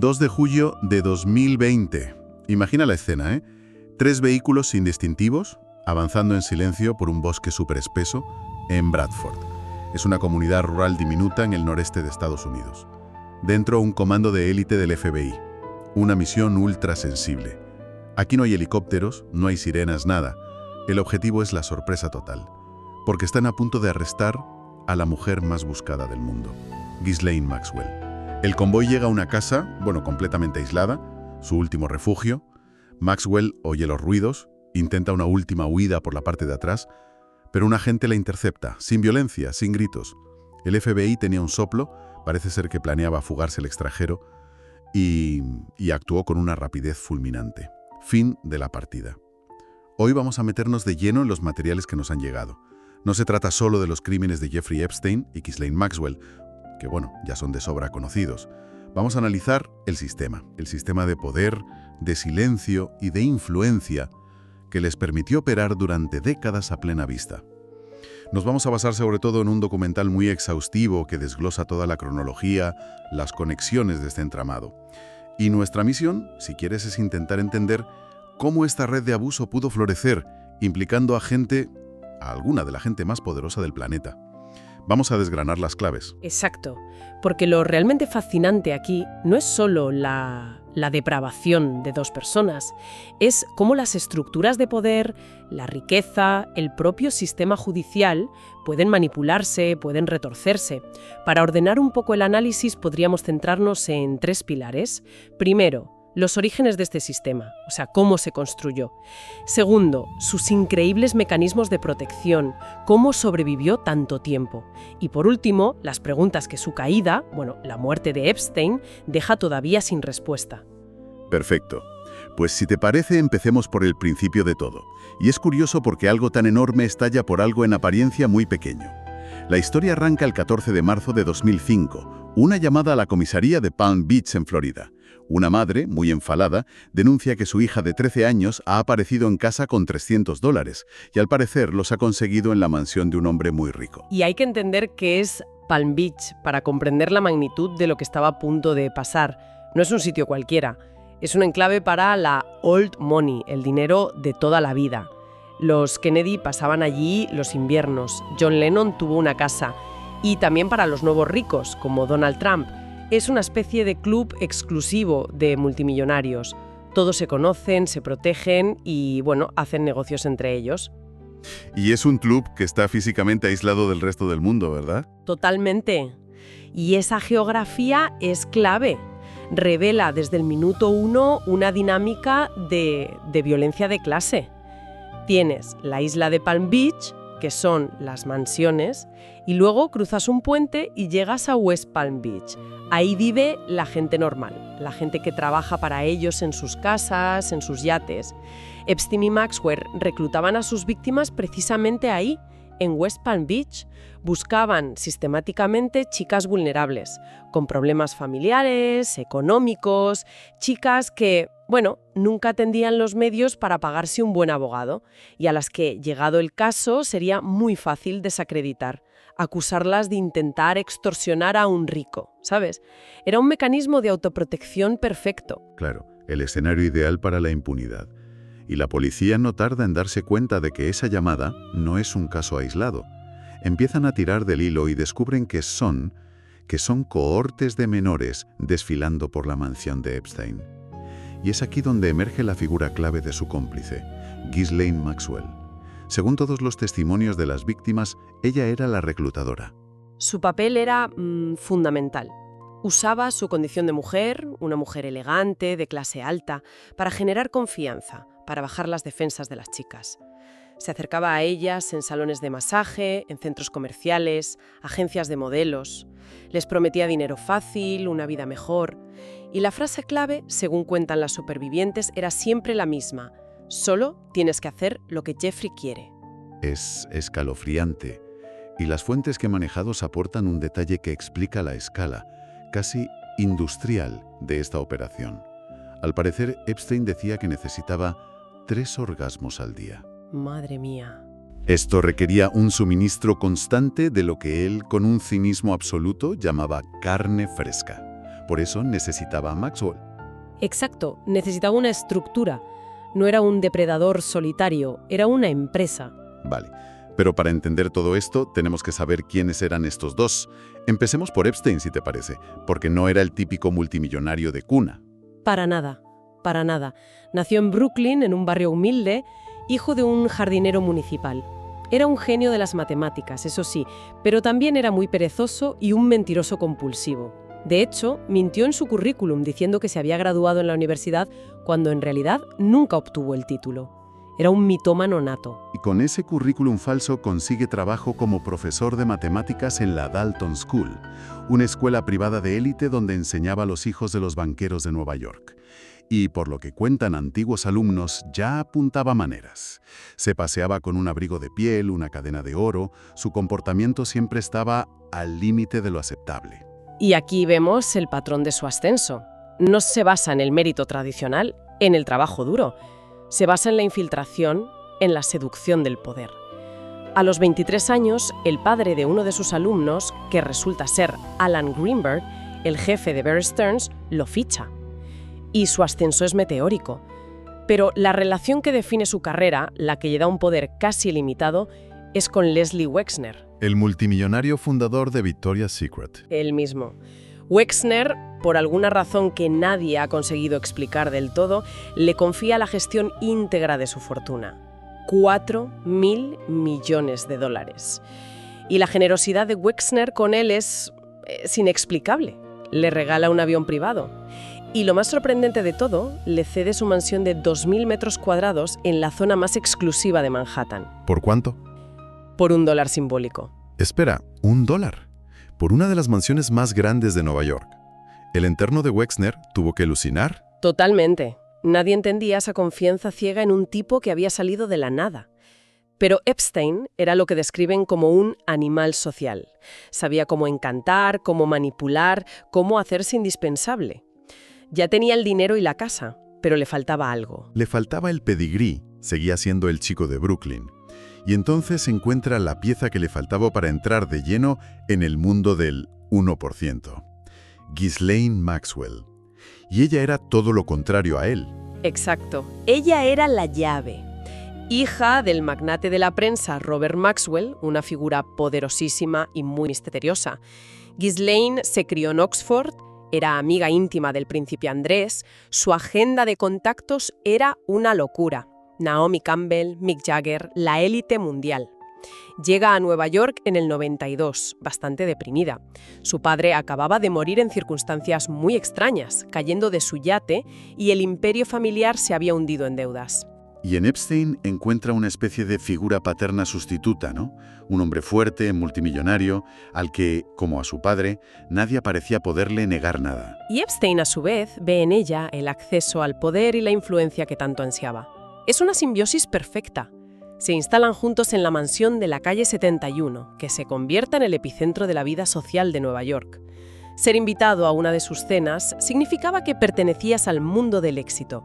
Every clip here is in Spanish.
2 de julio de 2020. Imagina la escena, ¿eh? 3 vehículos sin distintivos, avanzando en silencio por un bosque súper espeso en Bradford. Es una comunidad rural diminuta en el noreste de Estados Unidos. Dentro, un comando de élite del FBI. Una misión ultra sensible. Aquí no hay helicópteros, no hay sirenas, nada. El objetivo es la sorpresa total. Porque están a punto de arrestar a la mujer más buscada del mundo, Ghislaine Maxwell. El convoy llega a una casa, completamente aislada, su último refugio. Maxwell oye los ruidos, intenta una última huida por la parte de atrás, pero un agente la intercepta, sin violencia, sin gritos. El FBI tenía un soplo, parece ser que planeaba fugarse el extranjero, y actuó con una rapidez fulminante. Fin de la partida. Hoy vamos a meternos de lleno en los materiales que nos han llegado. No se trata solo de los crímenes de Jeffrey Epstein y Ghislaine Maxwell, que ya son de sobra conocidos. Vamos a analizar el sistema de poder, de silencio y de influencia que les permitió operar durante décadas a plena vista. Nos vamos a basar sobre todo en un documental muy exhaustivo que desglosa toda la cronología, las conexiones de este entramado. Y nuestra misión, si quieres, es intentar entender cómo esta red de abuso pudo florecer, implicando a alguna de la gente más poderosa del planeta. Vamos a desgranar las claves. Exacto, porque lo realmente fascinante aquí no es solo la depravación de 2 personas, es cómo las estructuras de poder, la riqueza, el propio sistema judicial pueden manipularse, pueden retorcerse. Para ordenar un poco el análisis podríamos centrarnos en 3 pilares. Primero, los orígenes de este sistema, o sea, cómo se construyó. Segundo, sus increíbles mecanismos de protección, cómo sobrevivió tanto tiempo. Y por último, las preguntas que su caída, la muerte de Epstein, deja todavía sin respuesta. Perfecto. Pues si te parece, empecemos por el principio de todo. Y es curioso porque algo tan enorme estalla por algo en apariencia muy pequeño. La historia arranca el 14 de marzo de 2005, una llamada a la comisaría de Palm Beach, en Florida. Una madre, muy enfadada, denuncia que su hija de 13 años ha aparecido en casa con $300 y al parecer los ha conseguido en la mansión de un hombre muy rico. Y hay que entender qué es Palm Beach para comprender la magnitud de lo que estaba a punto de pasar. No es un sitio cualquiera, es un enclave para la old money, el dinero de toda la vida. Los Kennedy pasaban allí los inviernos, John Lennon tuvo una casa, y también para los nuevos ricos, como Donald Trump. Es una especie de club exclusivo de multimillonarios. Todos se conocen, se protegen y, hacen negocios entre ellos. Y es un club que está físicamente aislado del resto del mundo, ¿verdad? Totalmente. Y esa geografía es clave. Revela desde el minuto 1 una dinámica de violencia de clase. Tienes la isla de Palm Beach, que son las mansiones, y luego cruzas un puente y llegas a West Palm Beach. Ahí vive la gente normal, la gente que trabaja para ellos en sus casas, en sus yates. Epstein y Maxwell reclutaban a sus víctimas precisamente ahí, en West Palm Beach. Buscaban sistemáticamente chicas vulnerables, con problemas familiares, económicos, chicas que, nunca tendrían los medios para pagarse un buen abogado y a las que, llegado el caso, sería muy fácil desacreditar, acusarlas de intentar extorsionar a un rico, ¿sabes? Era un mecanismo de autoprotección perfecto. Claro, el escenario ideal para la impunidad. Y la policía no tarda en darse cuenta de que esa llamada no es un caso aislado. Empiezan a tirar del hilo y descubren que son cohortes de menores desfilando por la mansión de Epstein. Y es aquí donde emerge la figura clave de su cómplice, Ghislaine Maxwell. Según todos los testimonios de las víctimas, ella era la reclutadora. Su papel era fundamental. Usaba su condición de mujer, una mujer elegante, de clase alta, para generar confianza, para bajar las defensas de las chicas. Se acercaba a ellas en salones de masaje, en centros comerciales, agencias de modelos. Les prometía dinero fácil, una vida mejor. Y la frase clave, según cuentan las supervivientes, era siempre la misma: solo tienes que hacer lo que Jeffrey quiere. Es escalofriante. Y las fuentes que he manejado aportan un detalle que explica la escala, casi industrial, de esta operación. Al parecer, Epstein decía que necesitaba 3 orgasmos al día. Madre mía. Esto requería un suministro constante de lo que él, con un cinismo absoluto, llamaba carne fresca. Por eso necesitaba a Maxwell. Exacto, necesitaba una estructura. No era un depredador solitario, era una empresa. Vale, pero para entender todo esto tenemos que saber quiénes eran estos dos. Empecemos por Epstein, si te parece, porque no era el típico multimillonario de cuna. Para nada, para nada. Nació en Brooklyn, en un barrio humilde, hijo de un jardinero municipal. Era un genio de las matemáticas, eso sí, pero también era muy perezoso y un mentiroso compulsivo. De hecho, mintió en su currículum diciendo que se había graduado en la universidad cuando en realidad nunca obtuvo el título. Era un mitómano nato. Y con ese currículum falso consigue trabajo como profesor de matemáticas en la Dalton School, una escuela privada de élite donde enseñaba a los hijos de los banqueros de Nueva York. Y por lo que cuentan antiguos alumnos, ya apuntaba maneras. Se paseaba con un abrigo de piel, una cadena de oro, su comportamiento siempre estaba al límite de lo aceptable. Y aquí vemos el patrón de su ascenso. No se basa en el mérito tradicional, en el trabajo duro. Se basa en la infiltración, en la seducción del poder. A los 23 años, el padre de uno de sus alumnos, que resulta ser Alan Greenberg, el jefe de Bear Stearns, lo ficha. Y su ascenso es meteórico. Pero la relación que define su carrera, la que le da un poder casi ilimitado, es con Leslie Wexner. El multimillonario fundador de Victoria's Secret. Él mismo. Wexner, por alguna razón que nadie ha conseguido explicar del todo, le confía la gestión íntegra de su fortuna. 4.000 millones de dólares. Y la generosidad de Wexner con él es inexplicable. Le regala un avión privado. Y lo más sorprendente de todo, le cede su mansión de 2.000 metros cuadrados en la zona más exclusiva de Manhattan. ¿Por cuánto? Por $1 simbólico. Espera, $1. Por una de las mansiones más grandes de Nueva York. ¿El entorno de Wexner tuvo que alucinar? Totalmente. Nadie entendía esa confianza ciega en un tipo que había salido de la nada. Pero Epstein era lo que describen como un animal social. Sabía cómo encantar, cómo manipular, cómo hacerse indispensable. Ya tenía el dinero y la casa, pero le faltaba algo. Le faltaba el pedigrí, seguía siendo el chico de Brooklyn. Y entonces encuentra la pieza que le faltaba para entrar de lleno en el mundo del 1%. Ghislaine Maxwell. Y ella era todo lo contrario a él. Exacto. Ella era la llave. Hija del magnate de la prensa Robert Maxwell, una figura poderosísima y muy misteriosa. Ghislaine se crió en Oxford, era amiga íntima del príncipe Andrés, su agenda de contactos era una locura. Naomi Campbell, Mick Jagger, la élite mundial. Llega a Nueva York en el 92, bastante deprimida. Su padre acababa de morir en circunstancias muy extrañas, cayendo de su yate, y el imperio familiar se había hundido en deudas. Y en Epstein encuentra una especie de figura paterna sustituta, ¿no? Un hombre fuerte, multimillonario, al que, como a su padre, nadie parecía poderle negar nada. Y Epstein, a su vez, ve en ella el acceso al poder y la influencia que tanto ansiaba. Es una simbiosis perfecta. Se instalan juntos en la mansión de la calle 71, que se convierte en el epicentro de la vida social de Nueva York. Ser invitado a una de sus cenas significaba que pertenecías al mundo del éxito.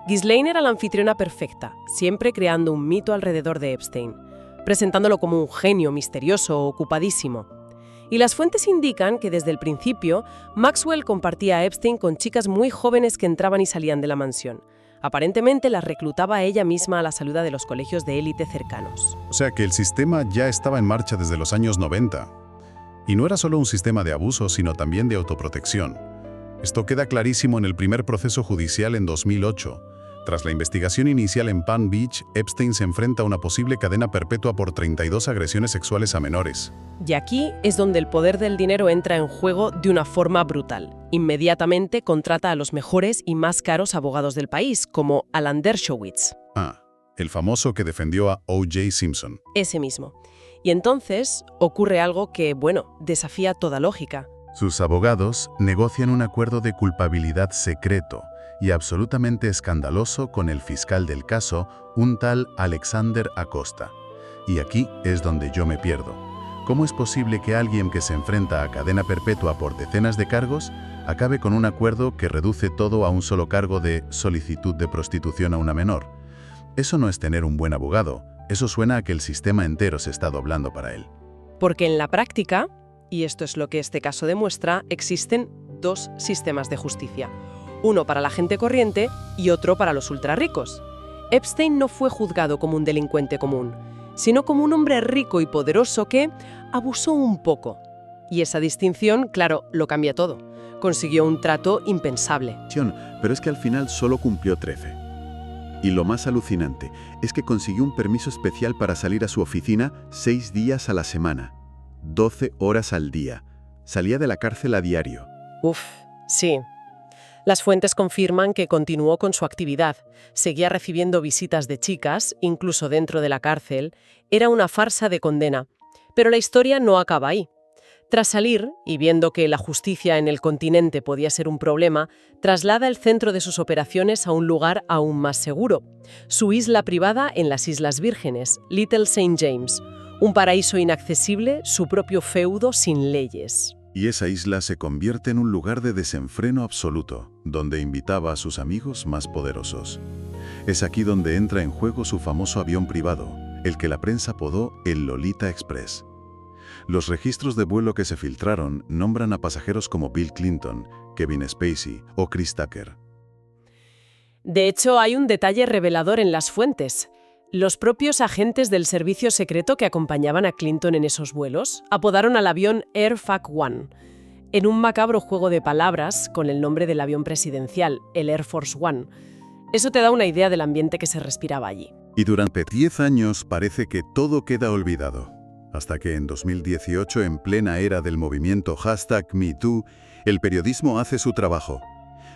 Ghislaine era la anfitriona perfecta, siempre creando un mito alrededor de Epstein, presentándolo como un genio misterioso o ocupadísimo. Y las fuentes indican que desde el principio, Maxwell compartía a Epstein con chicas muy jóvenes que entraban y salían de la mansión. Aparentemente las reclutaba ella misma a la salida de los colegios de élite cercanos. O sea que el sistema ya estaba en marcha desde los años 90. Y no era solo un sistema de abuso, sino también de autoprotección. Esto queda clarísimo en el primer proceso judicial en 2008. Tras la investigación inicial en Palm Beach, Epstein se enfrenta a una posible cadena perpetua por 32 agresiones sexuales a menores. Y aquí es donde el poder del dinero entra en juego de una forma brutal. Inmediatamente contrata a los mejores y más caros abogados del país, como Alan Dershowitz. El famoso que defendió a O.J. Simpson. Ese mismo. Y entonces ocurre algo que, desafía toda lógica. Sus abogados negocian un acuerdo de culpabilidad secreto y absolutamente escandaloso con el fiscal del caso, un tal Alexander Acosta. Y aquí es donde yo me pierdo. ¿Cómo es posible que alguien que se enfrenta a cadena perpetua por decenas de cargos acabe con un acuerdo que reduce todo a un solo cargo de solicitud de prostitución a una menor? Eso no es tener un buen abogado, eso suena a que el sistema entero se está doblando para él. Porque en la práctica, y esto es lo que este caso demuestra, existen dos sistemas de justicia, uno para la gente corriente y otro para los ultrarricos. Epstein no fue juzgado como un delincuente común, sino como un hombre rico y poderoso que abusó un poco. Y esa distinción, claro, lo cambia todo. Consiguió un trato impensable. Pero es que al final solo cumplió 13. Y lo más alucinante es que consiguió un permiso especial para salir a su oficina 6 días a la semana, 12 horas al día. Salía de la cárcel a diario. Uf, sí. Las fuentes confirman que continuó con su actividad. Seguía recibiendo visitas de chicas, incluso dentro de la cárcel. Era una farsa de condena. Pero la historia no acaba ahí. Tras salir, y viendo que la justicia en el continente podía ser un problema, traslada el centro de sus operaciones a un lugar aún más seguro. Su isla privada en las Islas Vírgenes, Little St. James. Un paraíso inaccesible, su propio feudo sin leyes. Y esa isla se convierte en un lugar de desenfreno absoluto, donde invitaba a sus amigos más poderosos. Es aquí donde entra en juego su famoso avión privado, el que la prensa apodó el Lolita Express. Los registros de vuelo que se filtraron nombran a pasajeros como Bill Clinton, Kevin Spacey o Chris Tucker. De hecho, hay un detalle revelador en las fuentes. Los propios agentes del servicio secreto que acompañaban a Clinton en esos vuelos apodaron al avión Air Force One, en un macabro juego de palabras con el nombre del avión presidencial, el Air Force One. Eso te da una idea del ambiente que se respiraba allí. Y durante 10 años parece que todo queda olvidado. Hasta que en 2018, en plena era del movimiento #MeToo, el periodismo hace su trabajo.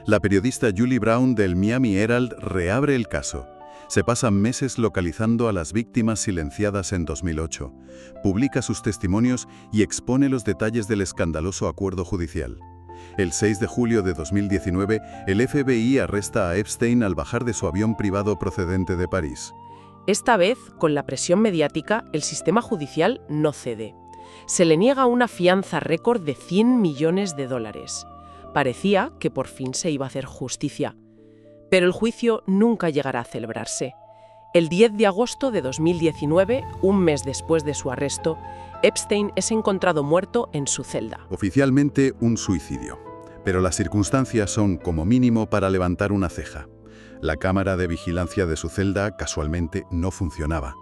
La periodista Julie Brown del Miami Herald reabre el caso. Se pasan meses localizando a las víctimas silenciadas en 2008, publica sus testimonios y expone los detalles del escandaloso acuerdo judicial. El 6 de julio de 2019, el FBI arresta a Epstein al bajar de su avión privado procedente de París. Esta vez, con la presión mediática, el sistema judicial no cede. Se le niega una fianza récord de $100 millones. Parecía que por fin se iba a hacer justicia. Pero el juicio nunca llegará a celebrarse. El 10 de agosto de 2019, un mes después de su arresto, Epstein es encontrado muerto en su celda. Oficialmente un suicidio, pero las circunstancias son como mínimo para levantar una ceja. La cámara de vigilancia de su celda, casualmente, no funcionaba.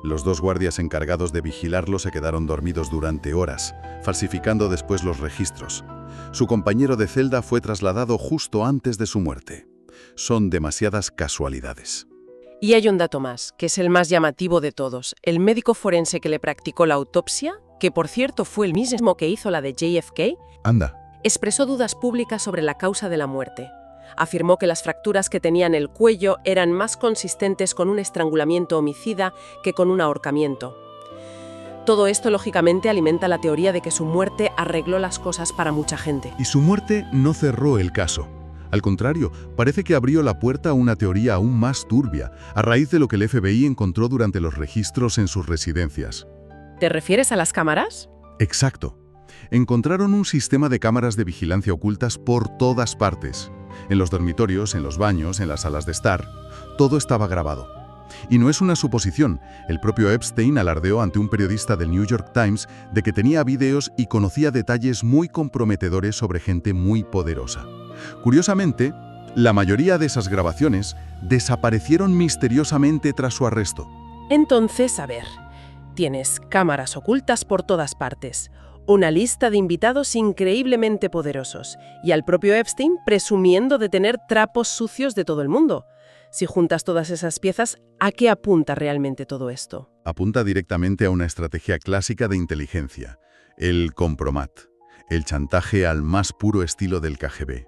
Los 2 guardias encargados de vigilarlo se quedaron dormidos durante horas, falsificando después los registros. Su compañero de celda fue trasladado justo antes de su muerte. Son demasiadas casualidades. Y hay un dato más, que es el más llamativo de todos. El médico forense que le practicó la autopsia, que por cierto fue el mismo que hizo la de JFK, Anda. expresó dudas públicas sobre la causa de la muerte. Afirmó que las fracturas que tenía en el cuello eran más consistentes con un estrangulamiento homicida que con un ahorcamiento. Todo esto, lógicamente, alimenta la teoría de que su muerte arregló las cosas para mucha gente. Y su muerte no cerró el caso. Al contrario, parece que abrió la puerta a una teoría aún más turbia, a raíz de lo que el FBI encontró durante los registros en sus residencias. ¿Te refieres a las cámaras? Exacto. Encontraron un sistema de cámaras de vigilancia ocultas por todas partes. En los dormitorios, en los baños, en las salas de estar. Todo estaba grabado. Y no es una suposición. El propio Epstein alardeó ante un periodista del New York Times de que tenía videos y conocía detalles muy comprometedores sobre gente muy poderosa. Curiosamente, la mayoría de esas grabaciones desaparecieron misteriosamente tras su arresto. Entonces, a ver, tienes cámaras ocultas por todas partes, una lista de invitados increíblemente poderosos y al propio Epstein presumiendo de tener trapos sucios de todo el mundo. Si juntas todas esas piezas, ¿a qué apunta realmente todo esto? Apunta directamente a una estrategia clásica de inteligencia, el compromat, el chantaje al más puro estilo del KGB.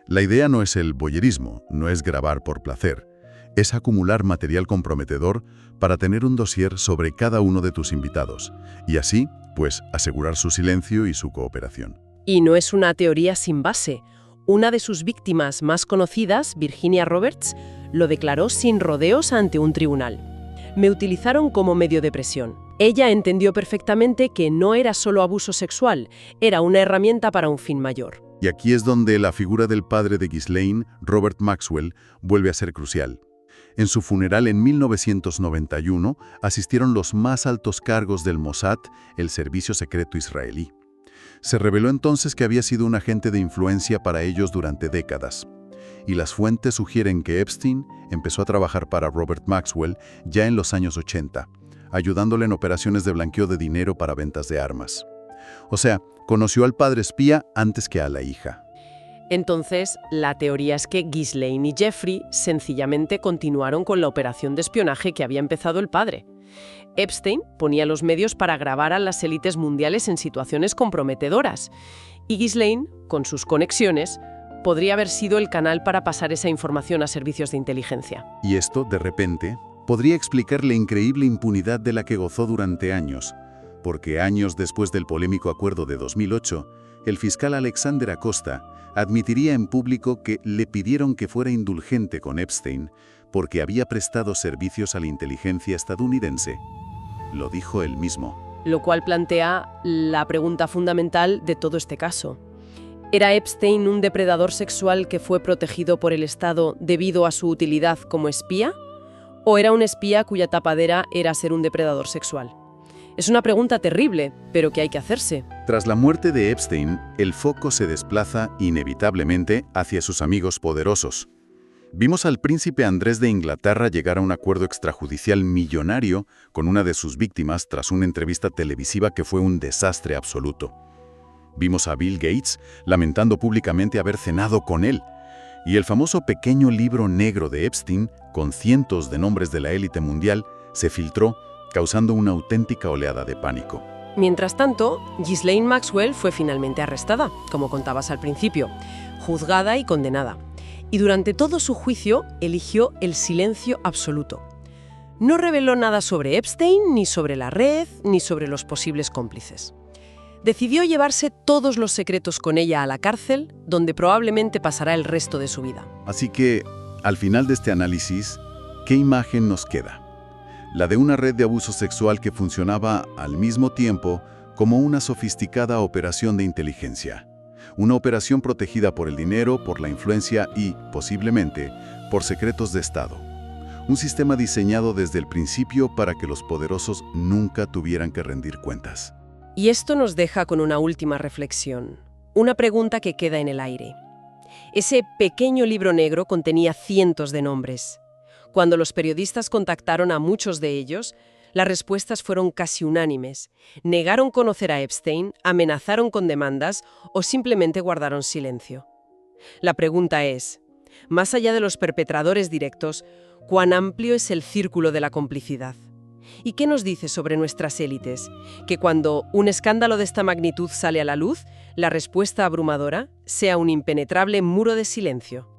La idea no es el voyerismo, no es grabar por placer, es acumular material comprometedor para tener un dossier sobre cada uno de tus invitados y así, pues, asegurar su silencio y su cooperación. Y no es una teoría sin base. Una de sus víctimas más conocidas, Virginia Roberts, lo declaró sin rodeos ante un tribunal. Me utilizaron como medio de presión. Ella entendió perfectamente que no era solo abuso sexual, era una herramienta para un fin mayor. Y aquí es donde la figura del padre de Ghislaine, Robert Maxwell, vuelve a ser crucial. En su funeral en 1991 asistieron los más altos cargos del Mossad, el servicio secreto israelí. Se reveló entonces que había sido un agente de influencia para ellos durante décadas. Y las fuentes sugieren que Epstein empezó a trabajar para Robert Maxwell ya en los años 80, ayudándole en operaciones de blanqueo de dinero para ventas de armas. O sea, conoció al padre espía antes que a la hija. Entonces, la teoría es que Ghislaine y Jeffrey sencillamente continuaron con la operación de espionaje que había empezado el padre. Epstein ponía los medios para grabar a las élites mundiales en situaciones comprometedoras, y Ghislaine, con sus conexiones, podría haber sido el canal para pasar esa información a servicios de inteligencia. Y esto, de repente, podría explicar la increíble impunidad de la que gozó durante años, porque años después del polémico acuerdo de 2008, el fiscal Alexander Acosta admitiría en público que le pidieron que fuera indulgente con Epstein porque había prestado servicios a la inteligencia estadounidense. Lo dijo él mismo. Lo cual plantea la pregunta fundamental de todo este caso. ¿Era Epstein un depredador sexual que fue protegido por el Estado debido a su utilidad como espía? ¿O era un espía cuya tapadera era ser un depredador sexual? Es una pregunta terrible, pero que hay que hacerse. Tras la muerte de Epstein, el foco se desplaza inevitablemente hacia sus amigos poderosos. Vimos al príncipe Andrés de Inglaterra llegar a un acuerdo extrajudicial millonario con una de sus víctimas tras una entrevista televisiva que fue un desastre absoluto. Vimos a Bill Gates lamentando públicamente haber cenado con él. Y el famoso pequeño libro negro de Epstein, con cientos de nombres de la élite mundial, se filtró, causando una auténtica oleada de pánico. Mientras tanto, Ghislaine Maxwell fue finalmente arrestada, como contabas al principio, juzgada y condenada. Y durante todo su juicio eligió el silencio absoluto. No reveló nada sobre Epstein, ni sobre la red, ni sobre los posibles cómplices. Decidió llevarse todos los secretos con ella a la cárcel, donde probablemente pasará el resto de su vida. Así que, al final de este análisis, ¿qué imagen nos queda? La de una red de abuso sexual que funcionaba al mismo tiempo como una sofisticada operación de inteligencia. Una operación protegida por el dinero, por la influencia y, posiblemente, por secretos de Estado. Un sistema diseñado desde el principio para que los poderosos nunca tuvieran que rendir cuentas. Y esto nos deja con una última reflexión, una pregunta que queda en el aire. Ese pequeño libro negro contenía cientos de nombres. Cuando los periodistas contactaron a muchos de ellos, las respuestas fueron casi unánimes. Negaron conocer a Epstein, amenazaron con demandas o simplemente guardaron silencio. La pregunta es, más allá de los perpetradores directos, ¿cuán amplio es el círculo de la complicidad? ¿Y qué nos dice sobre nuestras élites? Que cuando un escándalo de esta magnitud sale a la luz, la respuesta abrumadora sea un impenetrable muro de silencio.